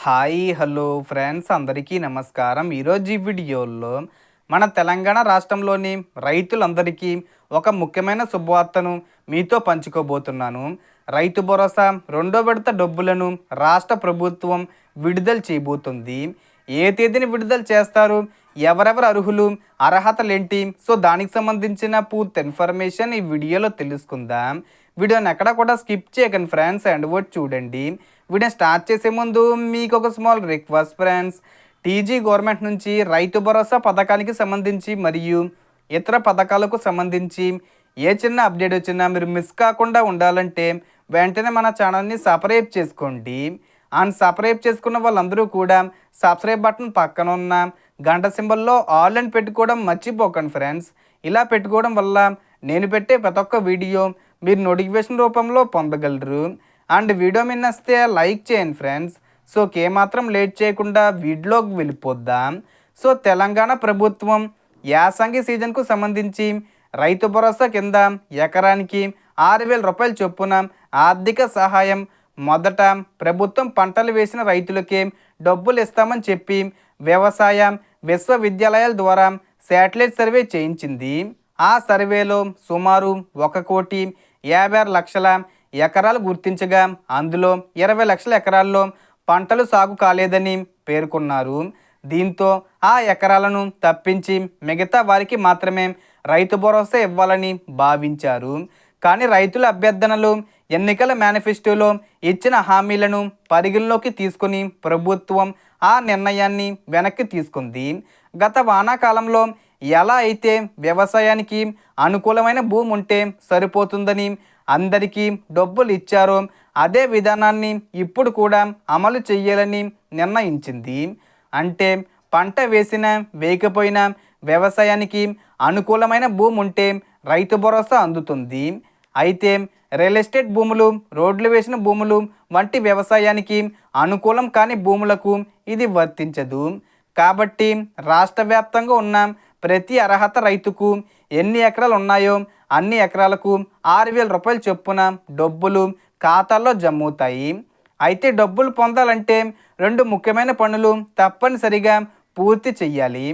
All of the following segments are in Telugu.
హాయ్ హలో ఫ్రెండ్స్ అందరికీ నమస్కారం. ఈరోజు ఈ వీడియోలో మన తెలంగాణ రాష్ట్రంలోని రైతులందరికీ ఒక ముఖ్యమైన శుభవార్తను మీతో పంచుకోబోతున్నాను. రైతు భరోసా రెండో విడత డబ్బులను రాష్ట్ర ప్రభుత్వం విడుదల చేయబోతుంది. ఏ తేదీని విడుదల చేస్తారు, ఎవరెవరు అర్హులు, అర్హతలేంటి, సో దానికి సంబంధించిన పూర్తి ఇన్ఫర్మేషన్ ఈ వీడియోలో తెలుసుకుందాం. వీడియోని ఎక్కడ కూడా స్కిప్ చేయకండి ఫ్రెండ్స్, అండ్ వర్డ్ చూడండి. వీడియో స్టార్ట్ చేసే ముందు మీకు ఒక small request friends. TG government నుంచి రైతు భరోసా పథకానికి సంబంధించి మరియు ఇతర పథకాలకు సంబంధించి ఏ చిన్న అప్డేట్ వచ్చినా మీరు మిస్ కాకుండా ఉండాలంటే వెంటనే మన ఛానల్ని సబ్స్క్రైబ్ చేసుకోండి. అండ్ సబ్స్క్రైబ్ చేసుకున్న వాళ్ళందరూ కూడా సబ్స్క్రైబ్ బటన్ పక్కన ఉన్న గంట సింబల్లో ఆల్ అని పెట్టుకోవడం మర్చిపోకండి ఫ్రెండ్స్. ఇలా పెట్టుకోవడం వల్ల నేను పెట్టే ప్రతి ఒక్క వీడియో మీరు నోటిఫికేషన్ రూపంలో పొందగలరు. అండ్ వీడియో మీద నచ్చితే లైక్ చేయండి ఫ్రెండ్స్. సో ఏమాత్రం లేట్ చేయకుండా వీడియోకి వెళ్ళిపోద్దాం. సో తెలంగాణ ప్రభుత్వం యాసంగి సీజన్కు సంబంధించి రైతు భరోసా కింద ఎకరానికి 6,000 రూపాయల చొప్పున ఆర్థిక సహాయం మొదట ప్రభుత్వం పంటలు వేసిన రైతులకే డబ్బులు ఇస్తామని చెప్పి వ్యవసాయ విశ్వవిద్యాలయాల ద్వారా శాటిలైట్ సర్వే చేయించింది. ఆ సర్వేలో సుమారు 1,56,00,000 ఎకరాలు గుర్తించగా అందులో 20 లక్షల ఎకరాల్లో పంటలు సాగు కాలేదని పేర్కొన్నారు. దీంతో ఆ ఎకరాలను తప్పించి మిగతా వారికి మాత్రమే రైతు భరోసా ఇవ్వాలని భావించారు. కానీ రైతుల అభ్యర్థనలు, ఎన్నికల మేనిఫెస్టోలో ఇచ్చిన హామీలను పరిగణలోకి తీసుకుని ప్రభుత్వం ఆ నిర్ణయాన్ని వెనక్కి తీసుకుంది. గత వానాకాలంలో ఎలా అయితే వ్యవసాయానికి అనుకూలమైన భూమి ఉంటే సరిపోతుందని అందరికీ డబ్బులు ఇచ్చారో అదే విధానాన్ని ఇప్పుడు కూడా అమలు చేయాలని నిర్ణయించింది. అంటే పంట వేసినా వేయకపోయినా వ్యవసాయానికి అనుకూలమైన భూమి ఉంటే రైతు భరోసా అందుతుంది. అయితే రియల్ ఎస్టేట్ భూములు, రోడ్లు వేసిన భూములు వంటి వ్యవసాయానికి అనుకూలం కాని భూములకు ఇది వర్తించదు. కాబట్టి రాష్ట్ర వ్యాప్తంగా ఉన్న ప్రతి అర్హత రైతుకు ఎన్ని ఎకరాలు ఉన్నాయో అన్ని ఎకరాలకు 6,000 రూపాయల చొప్పున డబ్బులు ఖాతాల్లో జమ అవుతాయి. అయితే డబ్బులు పొందాలంటే 2 ముఖ్యమైన పనులు తప్పనిసరిగా పూర్తి చెయ్యాలి.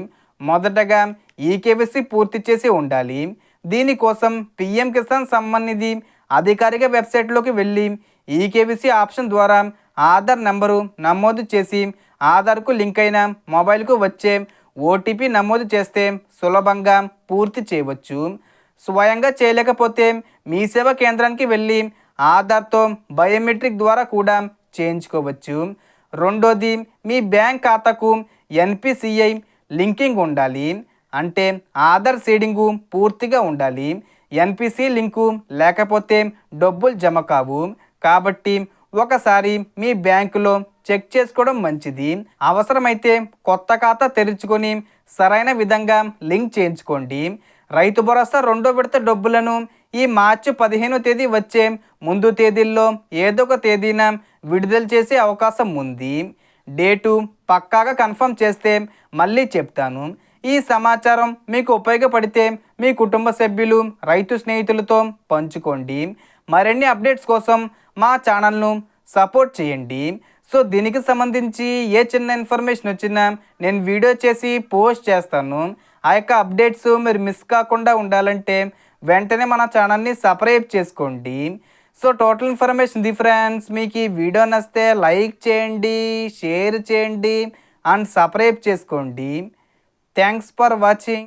మొదటగా ఈకేవైసీ పూర్తి చేసి ఉండాలి. దీనికోసం పిఎం కిసాన్ సమ్మాన్ నిధి అధికారిక వెబ్సైట్లోకి వెళ్ళి ఈకేవైసీ ఆప్షన్ ద్వారా ఆధార్ నెంబరు నమోదు చేసి ఆధార్కు లింక్ అయిన మొబైల్కు వచ్చే ఓటీపీ నమోదు చేస్తే సులభంగా పూర్తి చేయవచ్చు. స్వయంగా చేయలేకపోతే మీ సేవా కేంద్రానికి వెళ్ళి ఆధార్తో బయోమెట్రిక్ ద్వారా కూడా చేయించుకోవచ్చు. రెండోది, మీ బ్యాంక్ ఖాతాకు ఎన్పిసిఐ లింకింగ్ ఉండాలి. అంటే ఆధార్ సీడింగు పూర్తిగా ఉండాలి. ఎన్పిసి లింకు లేకపోతే డబ్బులు జమ కావు. కాబట్టి ఒకసారి మీ బ్యాంకులో చెక్ చేసుకోవడం మంచిది. అవసరమైతే కొత్త ఖాతా తెరుచుకొని సరైన విధంగా లింక్ చేయించుకోండి. రైతు భరోసా రెండో విడత డబ్బులను ఈ మార్చి 15వ తేదీ వచ్చే ముందు తేదీల్లో ఏదో ఒక తేదీన విడుదల చేసే అవకాశం ఉంది. డేటు పక్కాగా కన్ఫర్మ్ చేస్తే మళ్ళీ చెప్తాను. ఈ సమాచారం మీకు ఉపయోగపడితే మీ కుటుంబ సభ్యులు, రైతు స్నేహితులతో పంచుకోండి. మరిన్ని అప్డేట్స్ కోసం మా ఛానల్ను సపోర్ట్ చేయండి. సో దీనికి సంబంధించి ఏ చిన్న ఇన్ఫర్మేషన్ వచ్చినా నేను వీడియో చేసి పోస్ట్ చేస్తాను. ఆ యొక్క అప్డేట్స్ మీరు మిస్ కాకుండా ఉండాలంటే వెంటనే మన ఛానల్ని సబ్స్క్రైబ్ చేసుకోండి. So total information the friends. మీకు ఈ వీడియో నచ్చితే లైక్ చేయండి, షేర్ చేయండి అండ్ సబ్స్క్రైబ్ చేసుకోండి. Thanks for watching.